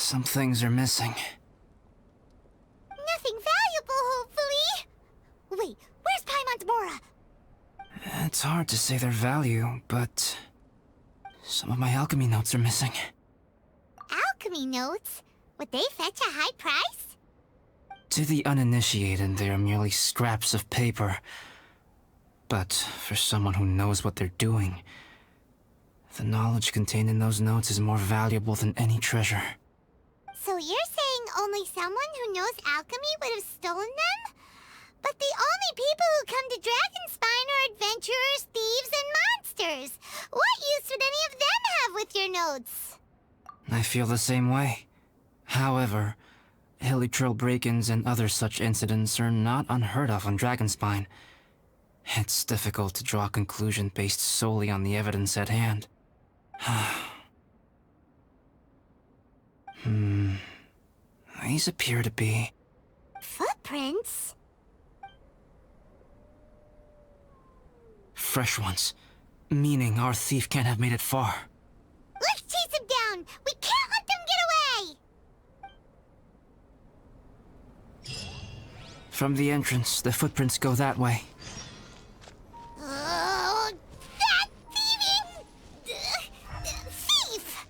Some things are missing. Nothing valuable, hopefully. Wait, where's Paimon's Mora? It's hard to say their value, but some of my alchemy notes are missing. Alchemy notes? Would they fetch a high price? To the uninitiated, they are merely scraps of paper. But for someone who knows what they're doing, the knowledge contained in those notes is more valuable than any treasure. So you're saying only someone who knows alchemy would have stolen them? But the only people who come to Dragonspine are adventurers, thieves, and monsters. What use would any of them have with your notes? I feel the same way. However, hilly trail break-ins and other such incidents are not unheard of on Dragonspine. It's difficult to draw a conclusion based solely on the evidence at hand. These appear to be... Footprints? fresh ones. Meaning our thief can't have made it far. Let's chase him down! We can't let them get away! From the entrance, the footprints go that way. Oh, that thieving... thief!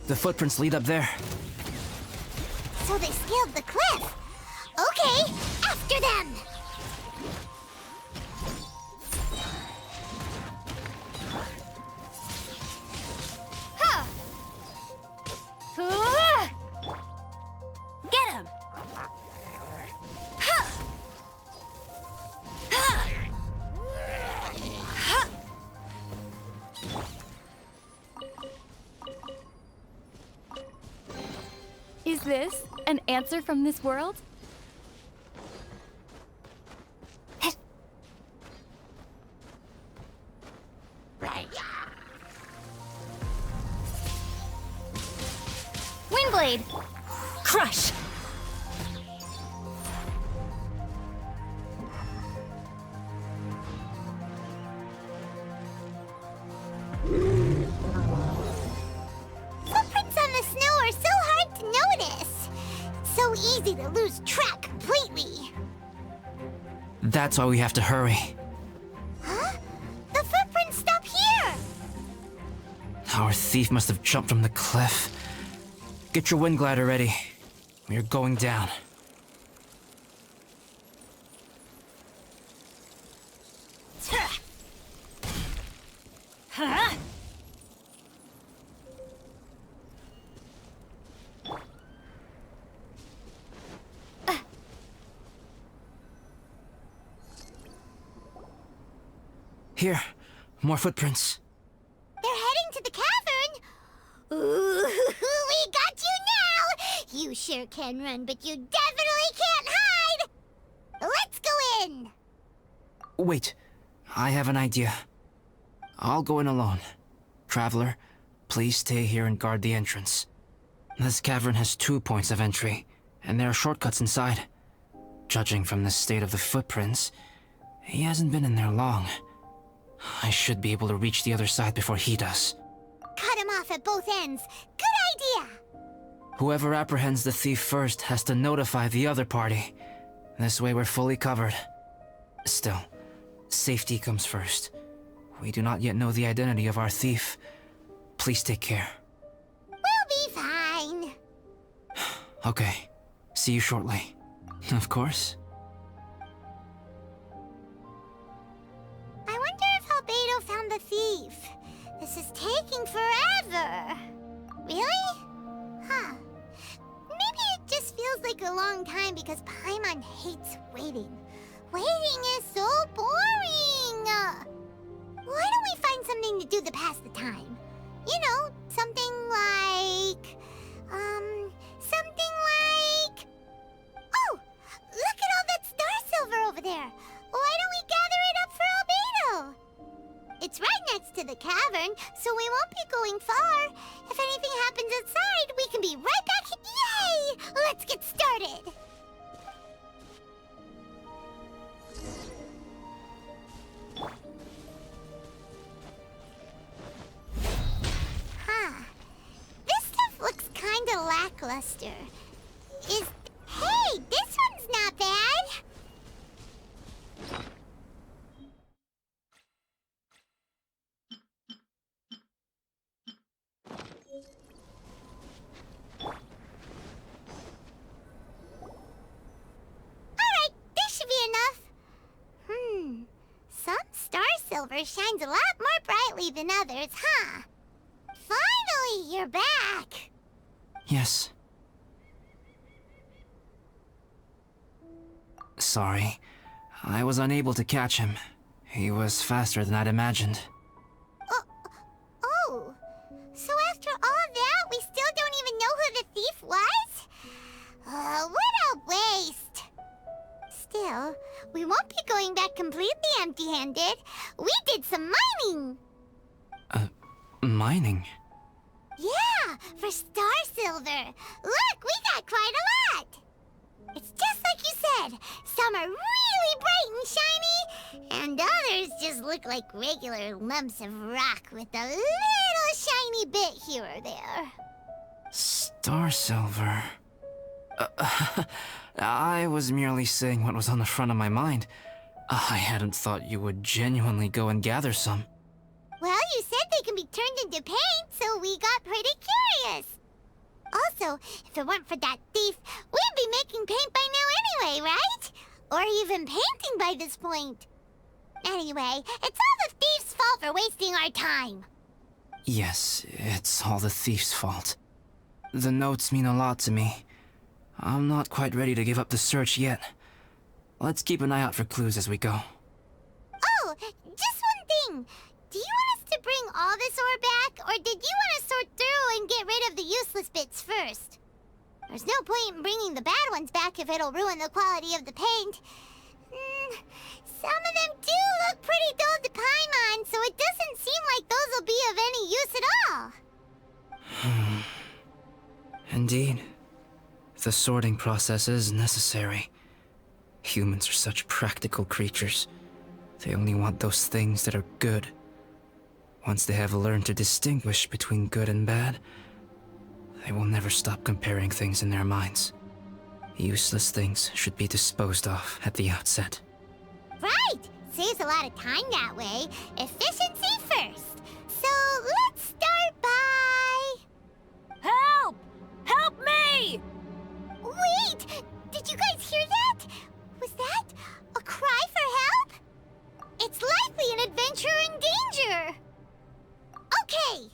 The footprints lead up there. So they scaled the cliff. Okay, after them! Huh. Get him! Huh. Huh. Huh. Is this an answer from this world? Windblade! Crush! Footprints on the snow are so hard to notice. So easy to lose track completely. That's why we have to hurry. Huh? The footprints stop here! Our thief must have jumped from the cliff. Get your wind glider ready. We are going down. Huh? Here, more footprints. They're heading to the cavern. Ooh, we got you now! You sure can run, but you definitely can't hide! Let's go in! Wait, I have an idea. I'll go in alone. Traveler, please stay here and guard the entrance. This cavern has 2 points of entry, and there are shortcuts inside. Judging from the state of the footprints, he hasn't been in there long. I should be able to reach the other side before he does. Cut him off at both ends. Good idea! Whoever apprehends the thief first has to notify the other party. This way we're fully covered. Still, safety comes first. We do not yet know the identity of our thief. Please take care. We'll be fine. Okay. See you shortly. Of course. I wonder if Albedo found the thief. This is taking forever. Really? Huh. Maybe it just feels like a long time because Paimon hates waiting. Waiting is so boring. Why don't we find something to do to pass the time? You know, something like... Oh! Look at all that star silver over there! Why don't we gather it up for Albedo? It's right next to the cavern, so we won't be going far. If If anything happens outside, we can be right back. Yay! Let's get started. Huh. This stuff looks kinda lackluster. Hey, this one's not bad. Alright, this should be enough. Some star silver shines a lot more brightly than others, huh? Finally, you're back. Yes. Sorry. I was unable to catch him. He was faster than I'd imagined. Oh. So after all that, we still don't even know who the thief was? What a waste. Still, we won't be going back completely empty-handed. We did some mining. Mining? Yeah, for star silver. Look, we got quite a lot. It's just like you said. Some are really bright and shiny, and others just look like regular lumps of rock with a little shiny bit here or there. Star silver. I was merely saying what was on the front of my mind. I hadn't thought you would genuinely go and gather some. Well, you said they can be turned into paint, so we got pretty curious. Also, if it weren't for that thief, we'd be making paint by now anyway, right? Or even painting by this point. Anyway, it's all the thief's fault for wasting our time. Yes, it's all the thief's fault. The notes mean a lot to me. I'm not quite ready to give up the search yet. Let's keep an eye out for clues as we go. Oh, just one thing. Do you want us to bring all this ore back, or did you want to sort through and get rid of the useless bits first? There's no point in bringing the bad ones back if it'll ruin the quality of the paint. Some of them do look pretty dull to Paimon, so it doesn't seem like those will be of any use at all. Indeed. The sorting process is necessary. Humans are such practical creatures. They only want those things that are good. Once they have learned to distinguish between good and bad, they will never stop comparing things in their minds. Useless things should be disposed of at the outset. Right! Saves a lot of time that way. Efficiency first. So let's start by... Help! Help me! Wait! Did you guys hear that? Was that a cry for help? It's likely an adventurer in danger. Okay.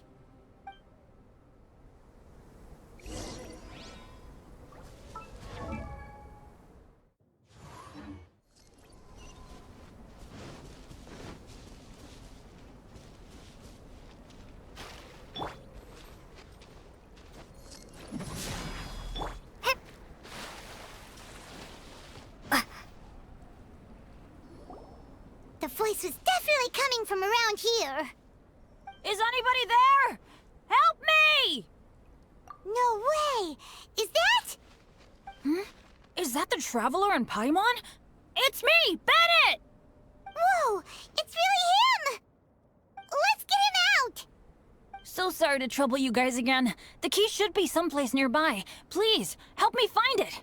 The voice was definitely coming from around here. Is anybody there? Help me! No way! Is that... Is that the Traveler in Paimon? It's me, Bennett! Whoa! It's really him! Let's get him out! So sorry to trouble you guys again. The key should be someplace nearby. Please, help me find it.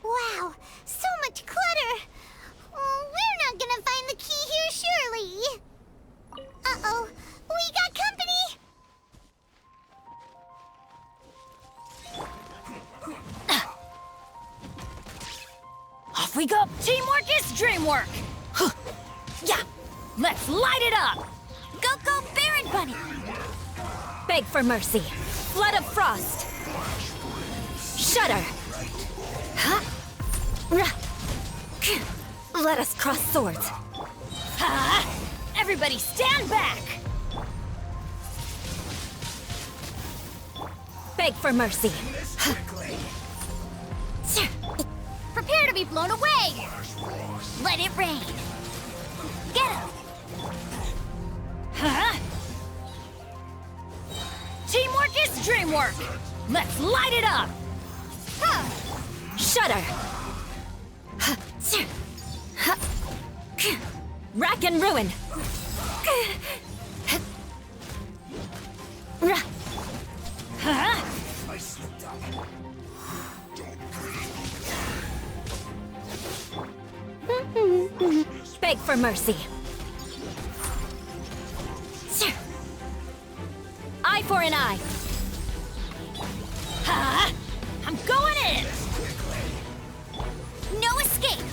Wow, so much clutter! Oh, we're not gonna find the key here, surely! Uh-oh, we got company! Off we go! Teamwork is dreamwork! Huh. Yeah! Let's light it up! Go, go, Baron Bunny! Beg for mercy. Flood of frost. Shudder. Huh? Let us cross swords. Ha! Everybody stand back! Beg for mercy. Prepare to be blown away! Let it rain! Get him! Huh? Teamwork is dreamwork! Let's light it up! Shudder! Rack and ruin! Huh? Beg for mercy. Eye for an eye. Huh? I'm going in! No escape!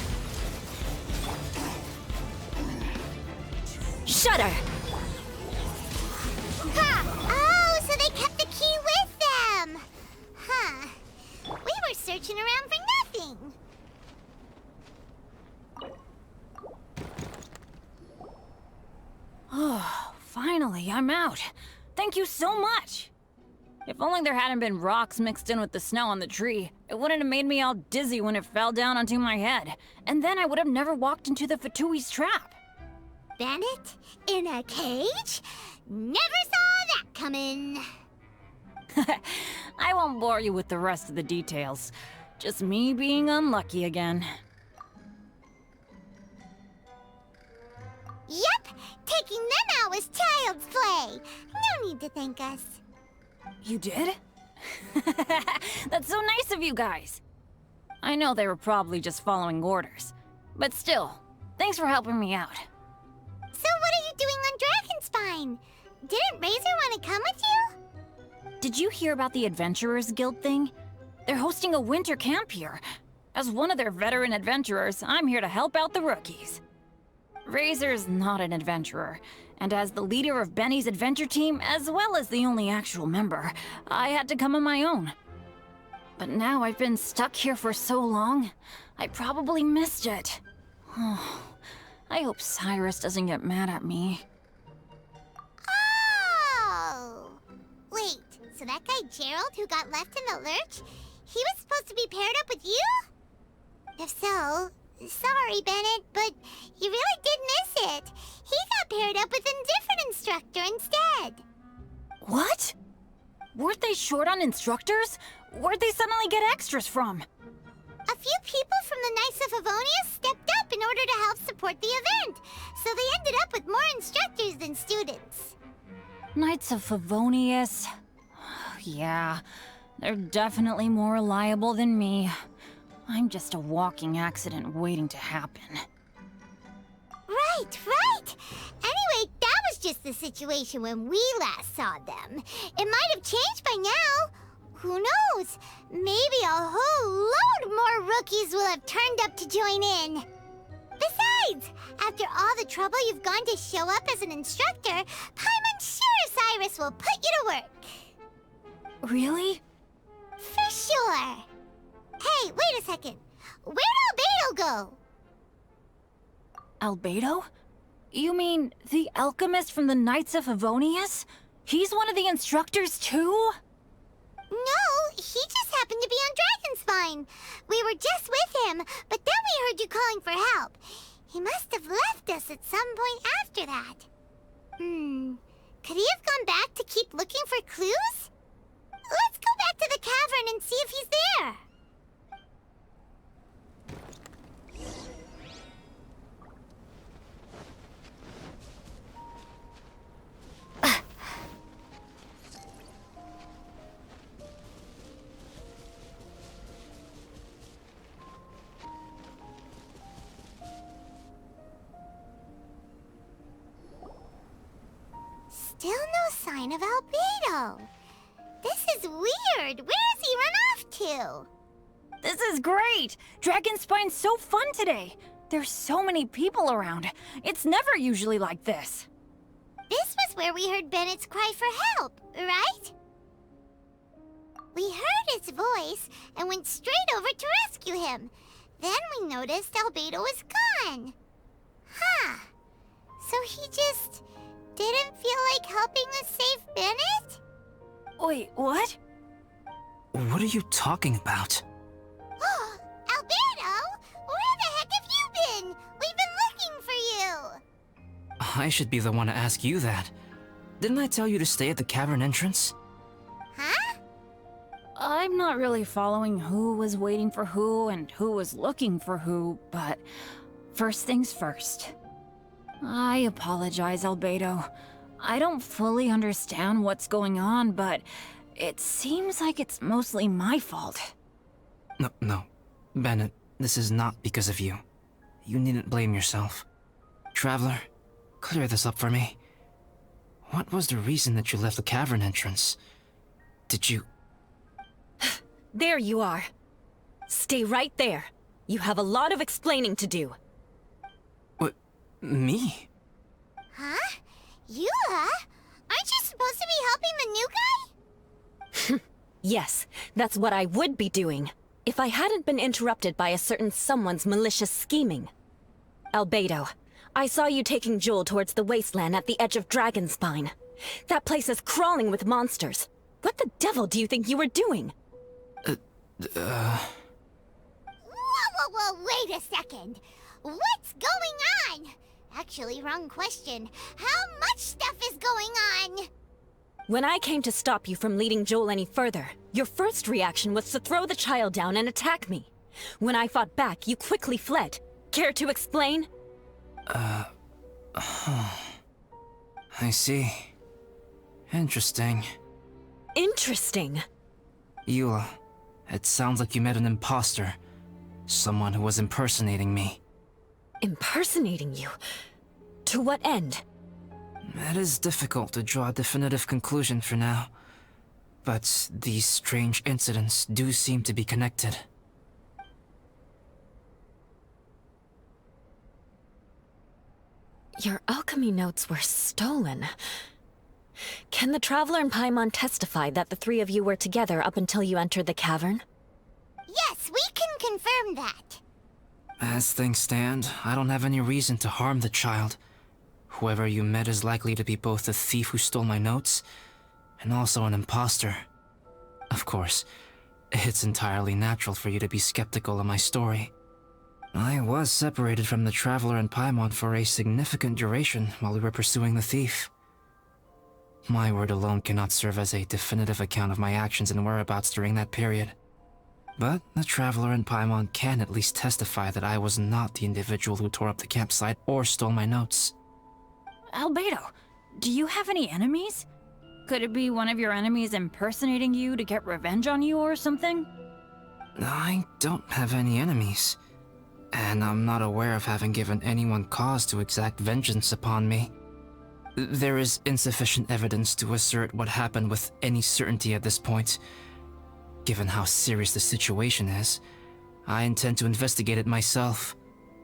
Shudder! Ha! Oh, so they kept the key with them! Huh. We were searching around for nothing. Oh, finally, I'm out. Thank you so much. If only there hadn't been rocks mixed in with the snow on the tree, it wouldn't have made me all dizzy when it fell down onto my head. And then I would have never walked into the Fatui's trap. Bennett? In a cage? Never saw that coming. I won't bore you with the rest of the details. Just me being unlucky again. Yep! Taking them out was child's play. No need to thank us. You did? That's so nice of you guys. I know they were probably just following orders. But still, thanks for helping me out. So what are you doing on Dragonspine? Didn't Razor want to come with you? Did you hear about the Adventurers Guild thing? They're hosting a winter camp here. As one of their veteran adventurers, I'm here to help out the rookies. Razor's not an adventurer, and as the leader of Benny's adventure team, as well as the only actual member, I had to come on my own. But now I've been stuck here for so long, I probably missed it. Oh, I hope Cyrus doesn't get mad at me. Oh! Wait, so that guy Gerald who got left in the lurch, he was supposed to be paired up with you? If so, sorry, Bennett, but you really did miss it. He got paired up with a different instructor instead. What? Weren't they short on instructors? Where'd they suddenly get extras from? A few people from the Knights of Avonia stepped up in order to help support the event, so they ended up with more instructors than students. Knights of Favonius. Yeah, they're definitely more reliable than me. I'm just a walking accident waiting to happen. Right, right! Anyway, that was just the situation when we last saw them. It might have changed by now. Who knows? Maybe a whole load more rookies will have turned up to join in. Besides, after all the trouble you've gone to show up as an instructor, Paimon's sure Cyrus will put you to work. Really? For sure. Hey, wait a second. Where'd Albedo go? Albedo? You mean the alchemist from the Knights of Favonius? He's one of the instructors too? No, he just happened to be on Dragonspine. We were just with him, but then we heard you calling for help. He must have left us at some point after that. Could he have gone back to keep looking for clues? Let's go back to the cavern and see if he's there. Still no sign of Albedo. This is weird. Where has he run off to? This is great! Dragonspine's so fun today! There's so many people around. It's never usually like this. This was where we heard Bennett's cry for help, right? We heard his voice and went straight over to rescue him. Then we noticed Albedo was gone. Huh. So he just didn't feel like helping us save Bennett? Wait, what? What are you talking about? Alberto! Where the heck have you been? We've been looking for you! I should be the one to ask you that. Didn't I tell you to stay at the cavern entrance? Huh? I'm not really following who was waiting for who and who was looking for who, but first things first. I apologize, Albedo. I don't fully understand what's going on, but it seems like it's mostly my fault. No. Bennett, this is not because of you. You needn't blame yourself. Traveler, clear this up for me. What was the reason that you left the cavern entrance? Did you... There you are. Stay right there. You have a lot of explaining to do. What? Me? Huh? Eula? Aren't you supposed to be helping the new guy? Yes, that's what I would be doing, if I hadn't been interrupted by a certain someone's malicious scheming. Albedo, I saw you taking Joel towards the wasteland at the edge of Dragonspine. That place is crawling with monsters. What the devil do you think you were doing? Whoa, wait a second. What's going on? Actually, wrong question. How much stuff is going on? When I came to stop you from leading Joel any further, your first reaction was to throw the child down and attack me. When I fought back, you quickly fled. Care to explain? I see. Interesting. Interesting. Eula, it sounds like you met an imposter. Someone who was impersonating me. Impersonating you? To what end? It is difficult to draw a definitive conclusion for now. But these strange incidents do seem to be connected. Your alchemy notes were stolen. Can the Traveler and Paimon testify that the three of you were together up until you entered the cavern? Yes, we can confirm that. As things stand, I don't have any reason to harm the child. Whoever you met is likely to be both the thief who stole my notes, and also an imposter. Of course, it's entirely natural for you to be skeptical of my story. I was separated from the Traveler and Paimon for a significant duration while we were pursuing the thief. My word alone cannot serve as a definitive account of my actions and whereabouts during that period. But the Traveler and Paimon can at least testify that I was not the individual who tore up the campsite or stole my notes. Albedo, do you have any enemies? Could it be one of your enemies impersonating you to get revenge on you or something? I don't have any enemies. And I'm not aware of having given anyone cause to exact vengeance upon me. There is insufficient evidence to assert what happened with any certainty at this point. Given how serious the situation is, I intend to investigate it myself,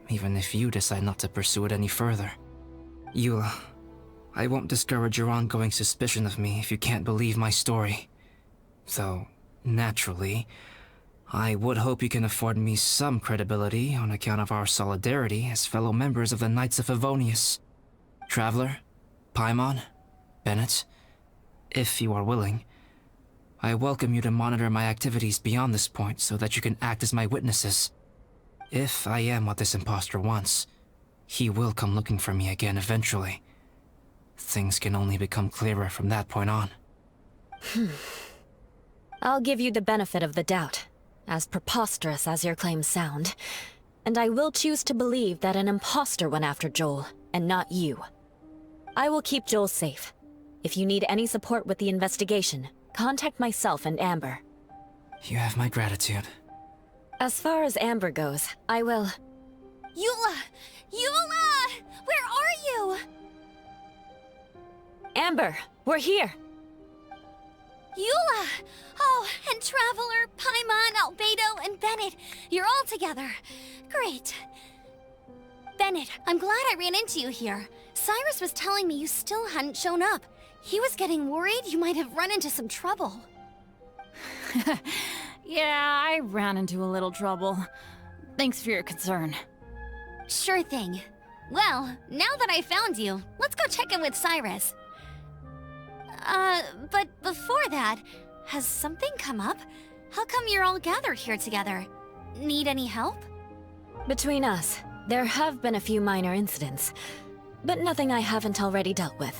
even if you decide not to pursue it any further. Eula, I won't discourage your ongoing suspicion of me if you can't believe my story. Though, naturally, I would hope you can afford me some credibility on account of our solidarity as fellow members of the Knights of Favonius. Traveler, Paimon, Bennett, if you are willing, I welcome you to monitor my activities beyond this point so that you can act as my witnesses. If I am what this imposter wants, he will come looking for me again eventually. Things can only become clearer from that point on. I'll give you the benefit of the doubt, as preposterous as your claims sound. And I will choose to believe that an imposter went after Joel, and not you. I will keep Joel safe. If you need any support with the investigation, contact myself and Amber. You have my gratitude. As far as Amber goes, I will... Eula! Eula! Where are you? Amber, we're here! Eula! Oh, and Traveler, Paimon, Albedo, and Bennett. You're all together. Great. Bennett, I'm glad I ran into you here. Cyrus was telling me you still hadn't shown up. He was getting worried you might have run into some trouble. Yeah, I ran into a little trouble. Thanks for your concern. Sure thing. Well, now that I found you, let's go check in with Cyrus. But before that, has something come up? How come you're all gathered here together? Need any help? Between us, there have been a few minor incidents, but nothing I haven't already dealt with.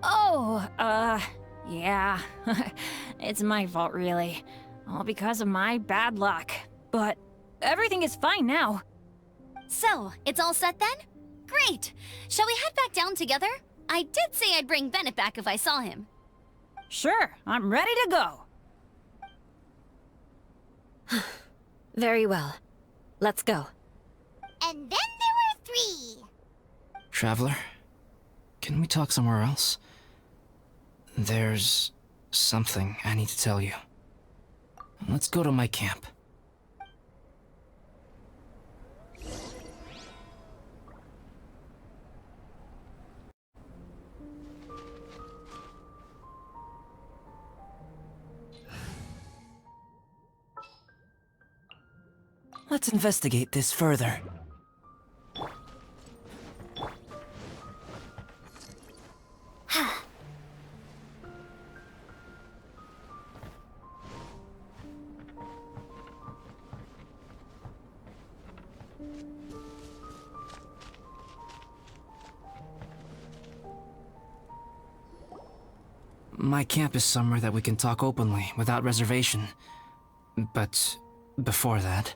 Oh, yeah. It's my fault, really. All because of my bad luck. But everything is fine now. So, it's all set then? Great! Shall we head back down together? I did say I'd bring Bennett back if I saw him. Sure, I'm ready to go. Very well. Let's go. And then there were 3. Traveler, can we talk somewhere else? There's something I need to tell you. Let's go to my camp. Let's investigate this further. My camp is somewhere that we can talk openly, without reservation. But before that...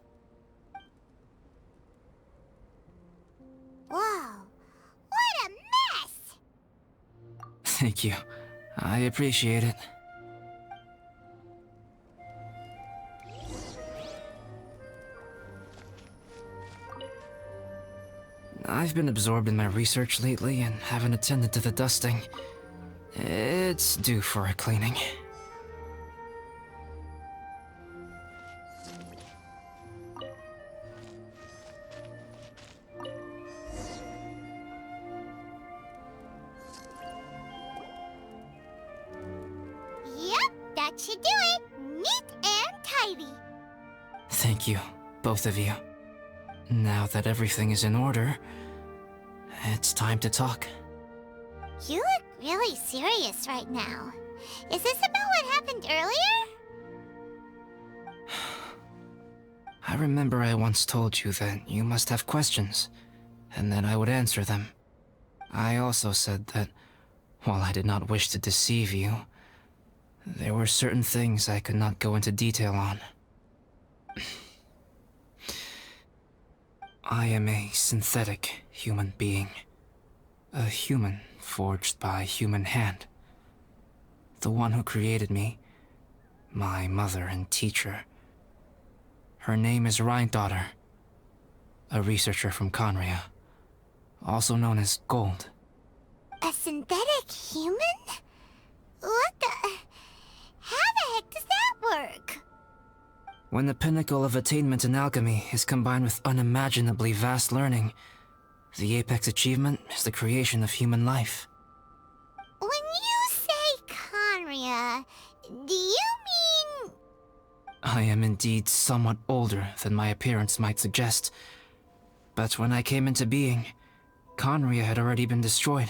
Whoa, what a mess! Thank you. I appreciate it. I've been absorbed in my research lately and haven't attended to the dusting. It's due for a cleaning. Yep, that should do it. Neat and tidy. Thank you, both of you. Now that everything is in order, it's time to talk. You look really serious right now. Is this about what happened earlier? I remember I once told you that you must have questions, and that I would answer them. I also said that, while I did not wish to deceive you, there were certain things I could not go into detail on. I am a synthetic human being. A human forged by human hand. The one who created me, my mother and teacher. Her name is Rhine-daughter, a researcher from Conria, also known as Gold. A synthetic human? What the... How the heck does that work? When the pinnacle of attainment in alchemy is combined with unimaginably vast learning, the apex achievement is the creation of human life. When you say Conria, do you mean... I am indeed somewhat older than my appearance might suggest, but when I came into being, Conria had already been destroyed.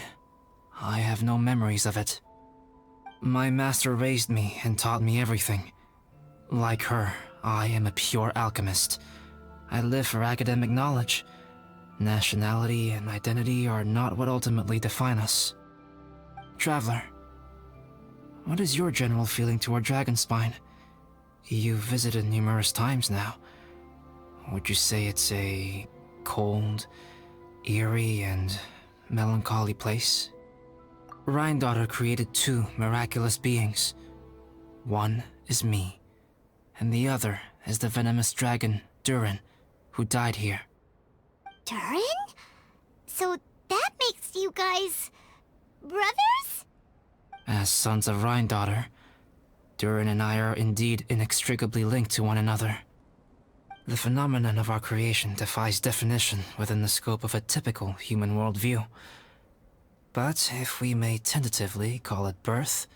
I have no memories of it. My master raised me and taught me everything. Like her, I am a pure alchemist. I live for academic knowledge. Nationality and identity are not what ultimately define us. Traveler, what is your general feeling toward Dragonspine? You've visited numerous times now. Would you say it's a cold, eerie, and melancholy place? Rhine-daughter created 2 miraculous beings. One is me, and the other is the venomous dragon, Durin, who died here. Durin? So that makes you guys... brothers? As sons of Rhine-daughter, Durin and I are indeed inextricably linked to one another. The phenomenon of our creation defies definition within the scope of a typical human worldview. But if we may tentatively call it birth,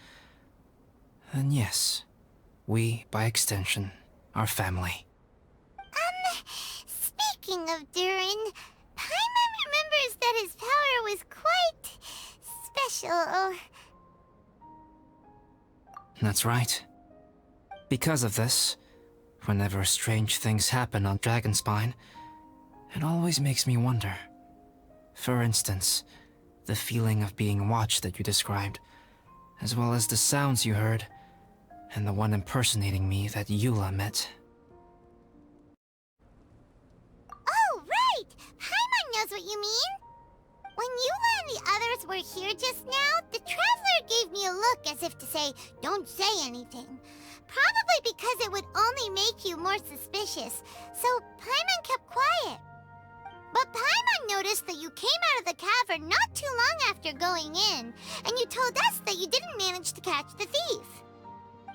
then yes, we, by extension, are family. Speaking of Durin, Paimon remembers that his power was quite... special. That's right. Because of this, whenever strange things happen on Dragonspine, it always makes me wonder. For instance, the feeling of being watched that you described, as well as the sounds you heard, and the one impersonating me that Eula met. Oh, right! Paimon knows what you mean! When Eula and the others were here just now, the Traveler gave me a look as if to say, don't say anything. Probably because it would only make you more suspicious, so Paimon kept quiet. But Paimon noticed that you came out of the cavern not too long after going in, and you told us that you didn't manage to catch the thief.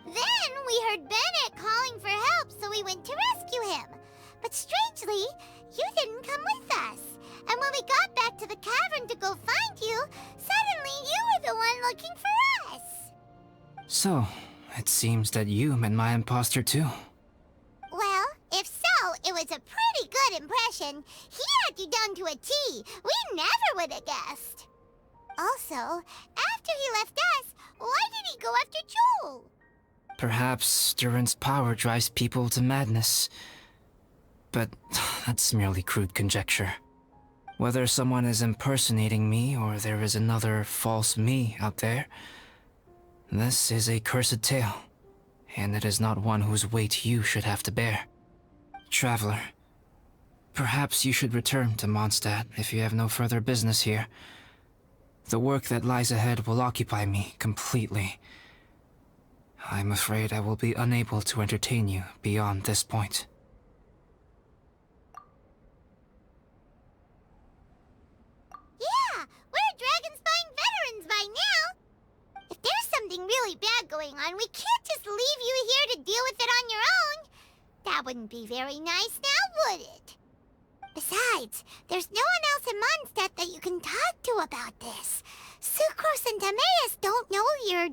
Then we heard Bennett calling for help, so we went to rescue him. But strangely, you didn't come with us. And when we got back to the cavern to go find you, suddenly you were the one looking for us. So, it seems that you met my imposter too. Well, if so, it was a pretty good impression. He had you down to a T. We never would have guessed. Also, after he left us, why did he go after Joel? Perhaps Durin's power drives people to madness. But that's merely crude conjecture. Whether someone is impersonating me or there is another false me out there, this is a cursed tale, and it is not one whose weight you should have to bear. Traveler, perhaps you should return to Mondstadt if you have no further business here. The work that lies ahead will occupy me completely. I'm afraid I will be unable to entertain you beyond this point. Yeah, we're Dragonspine veterans by now. If there's something really bad going on, we can't just leave you here to deal with it on your own. That wouldn't be very nice now, would it? Besides, there's no one else in Mondstadt that you can talk to about this. Sucrose and Timaeus don't know your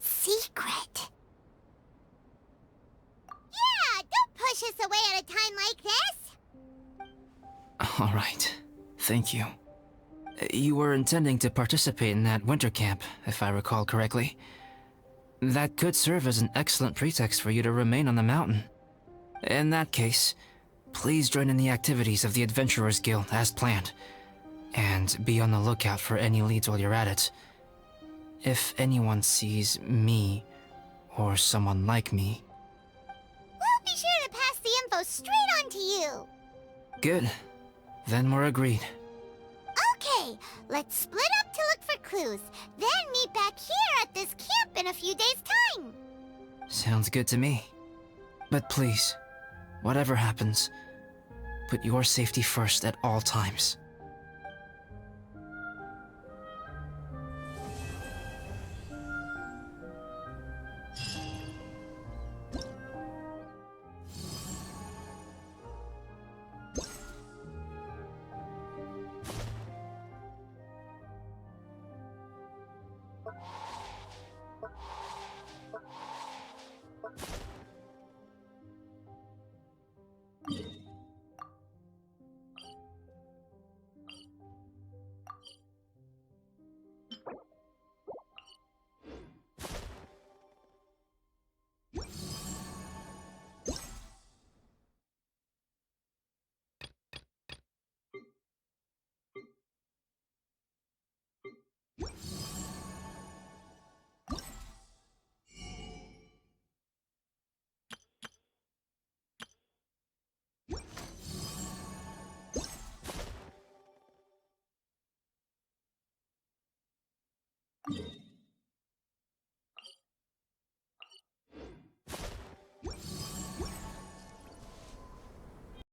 secret. Yeah, don't push us away at a time like this. All right, thank you. You were intending to participate in that winter camp, if I recall correctly. That could serve as an excellent pretext for you to remain on the mountain. In that case, please join in the activities of the Adventurers Guild as planned, and be on the lookout for any leads while you're at it. If anyone sees me, or someone like me... We'll be sure to pass the info straight on to you. Good. Then we're agreed. Okay, let's split up to look for clues, then meet back here at this camp in a few days' time. Sounds good to me. But please, whatever happens, put your safety first at all times.